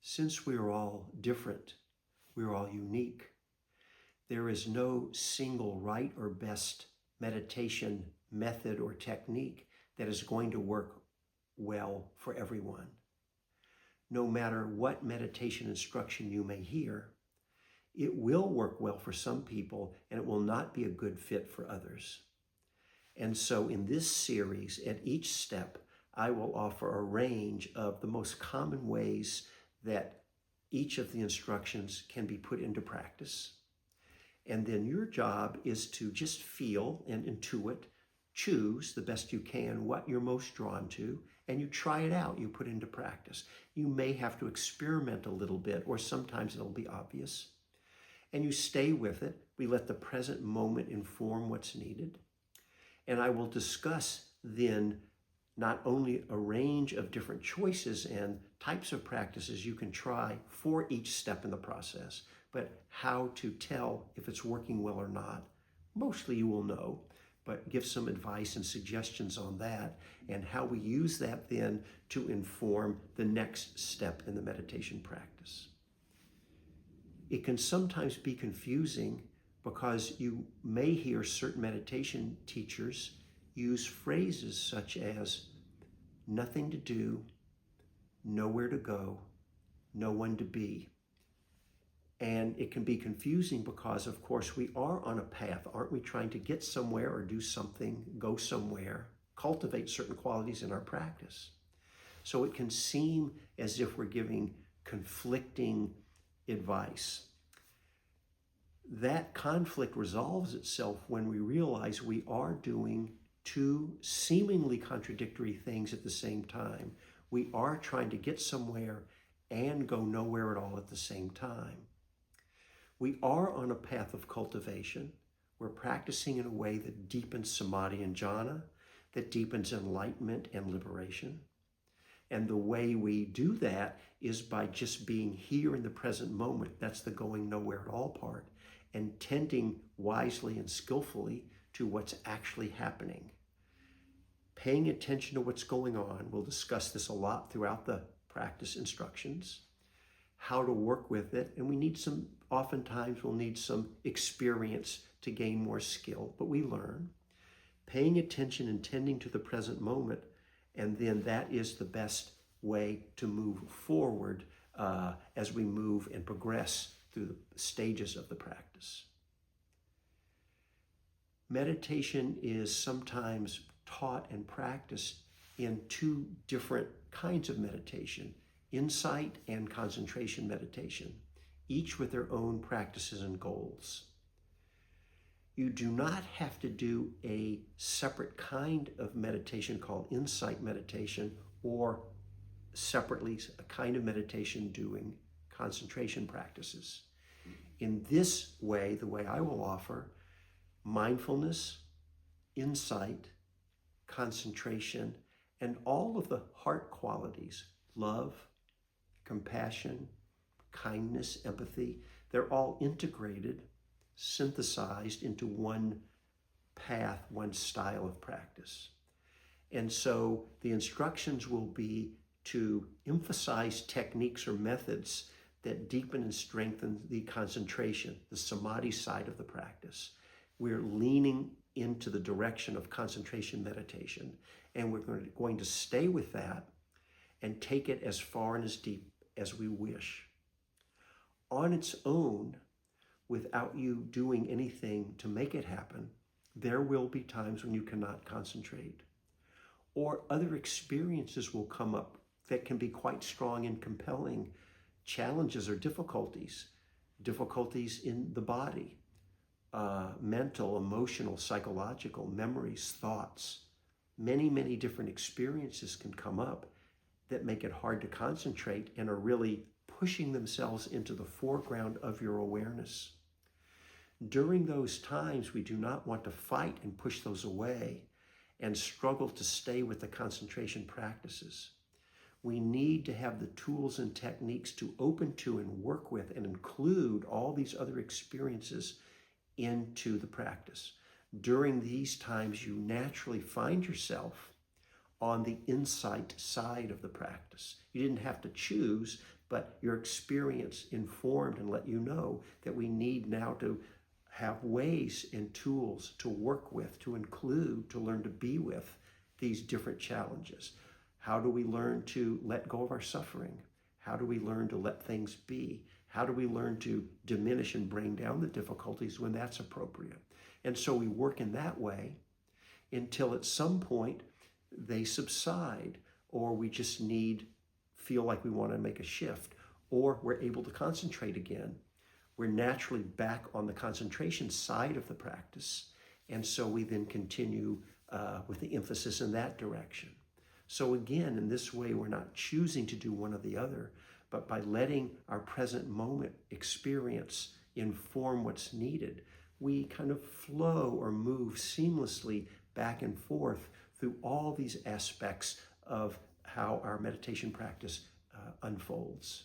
Since we are all different, we are all unique, there is no single right or best meditation method or technique that is going to work well for everyone. No matter what meditation instruction you may hear, it will work well for some people and it will not be a good fit for others. And so in this series, at each step, I will offer a range of the most common ways that each of the instructions can be put into practice. And then your job is to just feel and intuit, choose the best you can what you're most drawn to, and you try it out, you put into practice. You may have to experiment a little bit, or sometimes it'll be obvious. And you stay with it. We let the present moment inform what's needed. And I will discuss then not only a range of different choices and types of practices you can try for each step in the process, but how to tell if it's working well or not. Mostly you will know, but give some advice and suggestions on that and how we use that then to inform the next step in the meditation practice. It can sometimes be confusing because you may hear certain meditation teachers use phrases such as nothing to do, nowhere to go, no one to be. And it can be confusing because, of course, we are on a path. Aren't we trying to get somewhere or do something, go somewhere, cultivate certain qualities in our practice? So it can seem as if we're giving conflicting advice. That conflict resolves itself when we realize we are doing two seemingly contradictory things at the same time. We are trying to get somewhere and go nowhere at all at the same time. We are on a path of cultivation. We're practicing in a way that deepens Samadhi and Jhana, that deepens enlightenment and liberation. And the way we do that is by just being here in the present moment. That's the going nowhere at all part, and tending wisely and skillfully to what's actually happening. Paying attention to what's going on. We'll discuss this a lot throughout the practice instructions, how to work with it. And oftentimes we'll need some experience to gain more skill, but we learn. Paying attention and tending to the present moment, and then that is the best way to move forward as we move and progress through the stages of the practice. Meditation is sometimes taught and practiced in two different kinds of meditation, insight and concentration meditation, each with their own practices and goals. You do not have to do a separate kind of meditation called insight meditation, or separately a kind of meditation doing concentration practices. In this way, the way I will offer, mindfulness, insight, concentration, and all of the heart qualities, love, compassion, kindness, empathy, they're all integrated, synthesized into one path, one style of practice. And so the instructions will be to emphasize techniques or methods that deepen and strengthen the concentration, the samadhi side of the practice. We're leaning into the direction of concentration meditation, and we're going to stay with that and take it as far and as deep as we wish. On its own, without you doing anything to make it happen, there will be times when you cannot concentrate. Or other experiences will come up that can be quite strong and compelling, challenges or difficulties in the body, mental, emotional, psychological, memories, thoughts. Many, many different experiences can come up that make it hard to concentrate and are really pushing themselves into the foreground of your awareness. During those times, we do not want to fight and push those away and struggle to stay with the concentration practices. We need to have the tools and techniques to open to and work with and include all these other experiences into the practice. During these times, you naturally find yourself on the insight side of the practice. You didn't have to choose, but your experience informed and let you know that we need now to have ways and tools to work with, to include, to learn to be with these different challenges. How do we learn to let go of our suffering? How do we learn to let things be? How do we learn to diminish and bring down the difficulties when that's appropriate? And so we work in that way until at some point they subside, or we just feel like we want to make a shift, or we're able to concentrate again. We're naturally back on the concentration side of the practice. And so we then continue with the emphasis in that direction. So again, in this way, we're not choosing to do one or the other, but by letting our present moment experience inform what's needed, we kind of flow or move seamlessly back and forth through all these aspects of how our meditation practice unfolds.